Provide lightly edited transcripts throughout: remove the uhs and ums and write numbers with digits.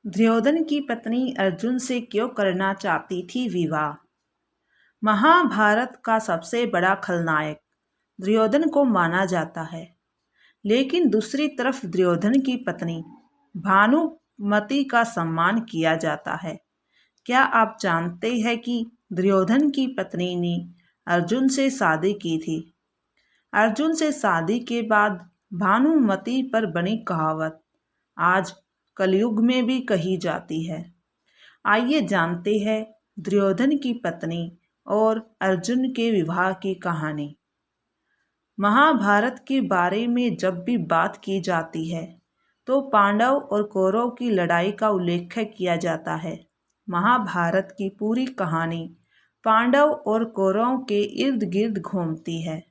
दुर्योधन की पत्नी अर्जुन से क्यों करना चाहती थी विवाह। महाभारत का सबसे बड़ा खलनायक दुर्योधन को माना जाता है, लेकिन दूसरी तरफ दुर्योधन की पत्नी भानुमति का सम्मान किया जाता है। क्या आप जानते हैं कि दुर्योधन की पत्नी ने अर्जुन से शादी की थी। अर्जुन से शादी के बाद भानुमति पर बनी कहावत आज कलयुग में भी कही जाती है। आइए जानते हैं दुर्योधन की पत्नी और अर्जुन के विवाह की कहानी। महाभारत के बारे में जब भी बात की जाती है तो पांडव और कौरव की लड़ाई का उल्लेख किया जाता है। महाभारत की पूरी कहानी पांडव और कौरवों के इर्द गिर्द घूमती है।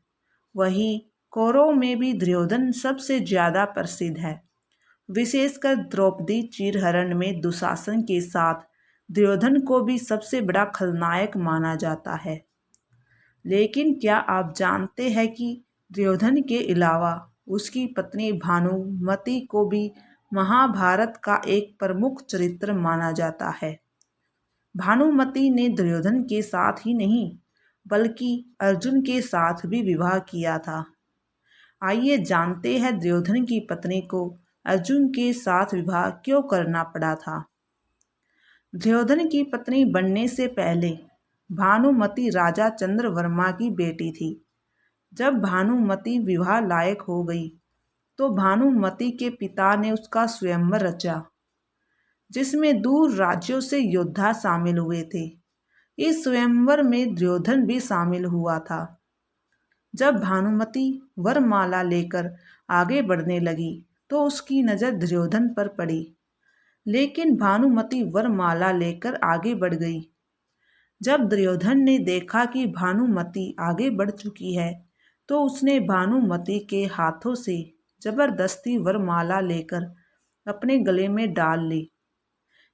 वहीं कौरव में भी दुर्योधन सबसे ज़्यादा प्रसिद्ध है। विशेषकर द्रौपदी चीरहरण में दुशासन के साथ दुर्योधन को भी सबसे बड़ा खलनायक माना जाता है। लेकिन क्या आप जानते हैं कि दुर्योधन के अलावा उसकी पत्नी भानुमति को भी महाभारत का एक प्रमुख चरित्र माना जाता है। भानुमति ने दुर्योधन के साथ ही नहीं बल्कि अर्जुन के साथ भी विवाह किया था। आइए जानते हैं दुर्योधन की पत्नी को अर्जुन के साथ विवाह क्यों करना पड़ा था। दुर्योधन की पत्नी बनने से पहले भानुमति राजा चंद्रवर्मा की बेटी थी। जब भानुमति विवाह लायक हो गई तो भानुमति के पिता ने उसका स्वयंवर रचा, जिसमें दूर राज्यों से योद्धा शामिल हुए थे। इस स्वयंवर में दुर्योधन भी शामिल हुआ था। जब भानुमति वरमाला लेकर आगे बढ़ने लगी तो उसकी नज़र दुर्योधन पर पड़ी, लेकिन भानुमति वरमाला लेकर आगे बढ़ गई। जब दुर्योधन ने देखा कि भानुमति आगे बढ़ चुकी है तो उसने भानुमति के हाथों से जबरदस्ती वरमाला लेकर अपने गले में डाल ली।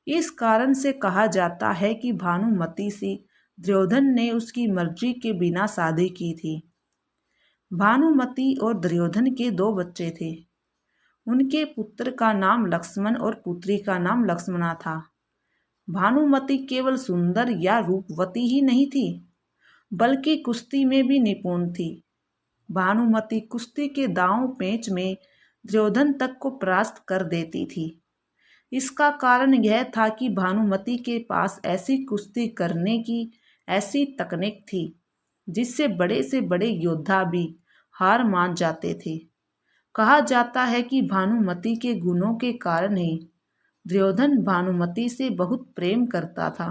इस कारण से कहा जाता है कि भानुमति से दुर्योधन ने उसकी मर्जी के बिना शादी की थी। भानुमति और दुर्योधन के दो बच्चे थे। उनके पुत्र का नाम लक्ष्मण और पुत्री का नाम लक्ष्मणा था। भानुमति केवल सुंदर या रूपवती ही नहीं थी, बल्कि कुश्ती में भी निपुण थी। भानुमति कुश्ती के दांव पेंच में दुर्योधन तक को परास्त कर देती थी। इसका कारण यह था कि भानुमति के पास ऐसी कुश्ती करने की ऐसी तकनीक थी जिससे बड़े से बड़े योद्धा भी हार मान जाते थे। कहा जाता है कि भानुमति के गुणों के कारण ही दुर्योधन भानुमति से बहुत प्रेम करता था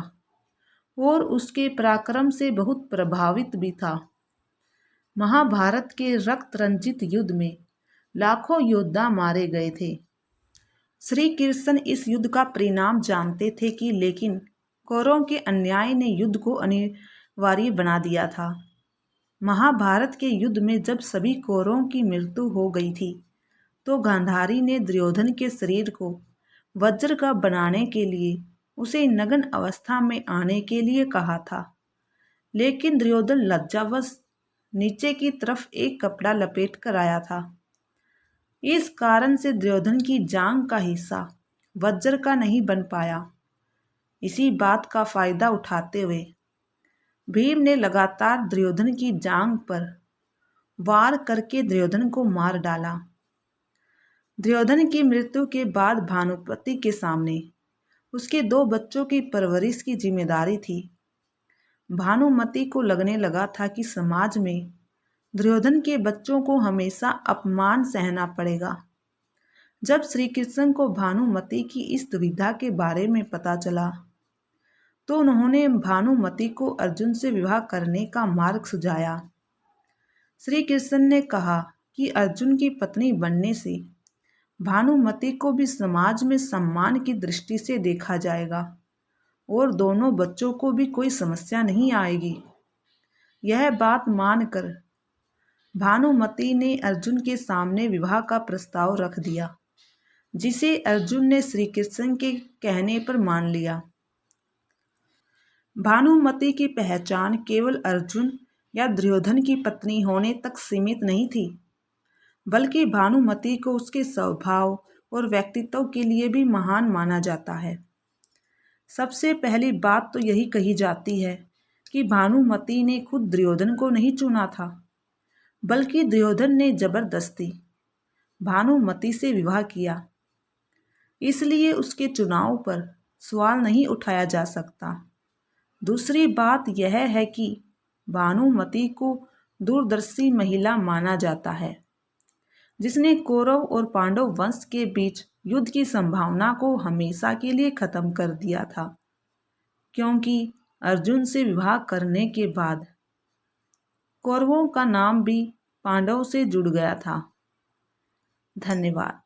और उसके पराक्रम से बहुत प्रभावित भी था। महाभारत के रक्त रंजित युद्ध में लाखों योद्धा मारे गए थे। श्री कृष्ण इस युद्ध का परिणाम जानते थे कि लेकिन कौरवों के अन्याय ने युद्ध को अनिवार्य बना दिया था। महाभारत के युद्ध में जब सभी कौरवों की मृत्यु हो गई थी तो गांधारी ने दुर्योधन के शरीर को वज्र का बनाने के लिए उसे नग्न अवस्था में आने के लिए कहा था, लेकिन दुर्योधन लज्जावश नीचे की तरफ एक कपड़ा लपेट कर आया था। इस कारण से दुर्योधन की जांघ का हिस्सा वज्र का नहीं बन पाया। इसी बात का फायदा उठाते हुए भीम ने लगातार दुर्योधन की जांघ पर वार करके दुर्योधन को मार डाला। दुर्योधन की मृत्यु के बाद भानुमति के सामने उसके दो बच्चों की परवरिश की जिम्मेदारी थी। भानुमति को लगने लगा था कि समाज में दुर्योधन के बच्चों को हमेशा अपमान सहना पड़ेगा। जब श्री कृष्ण को भानुमति की इस दुविधा के बारे में पता चला तो उन्होंने भानुमति को अर्जुन से विवाह करने का मार्ग सुझाया। श्री कृष्ण ने कहा कि अर्जुन की पत्नी बनने से भानुमति को भी समाज में सम्मान की दृष्टि से देखा जाएगा और दोनों बच्चों को भी कोई समस्या नहीं आएगी। यह बात मानकर भानुमति ने अर्जुन के सामने विवाह का प्रस्ताव रख दिया, जिसे अर्जुन ने श्री कृष्ण के कहने पर मान लिया। भानुमति की पहचान केवल अर्जुन या दुर्योधन की पत्नी होने तक सीमित नहीं थी, बल्कि भानुमति को उसके स्वभाव, और व्यक्तित्व के लिए भी महान माना जाता है। सबसे पहली बात तो यही कही जाती है कि भानुमति ने खुद दुर्योधन को नहीं चुना था, बल्कि दुर्योधन ने जबरदस्ती भानुमति से विवाह किया। इसलिए उसके चुनाव पर सवाल नहीं उठाया जा सकता। दूसरी बात यह है कि भानुमति को दूरदर्शी महिला माना जाता है, जिसने कौरव और पांडव वंश के बीच युद्ध की संभावना को हमेशा के लिए खत्म कर दिया था, क्योंकि अर्जुन से विवाह करने के बाद कौरवों का नाम भी पांडव से जुड़ गया था। धन्यवाद।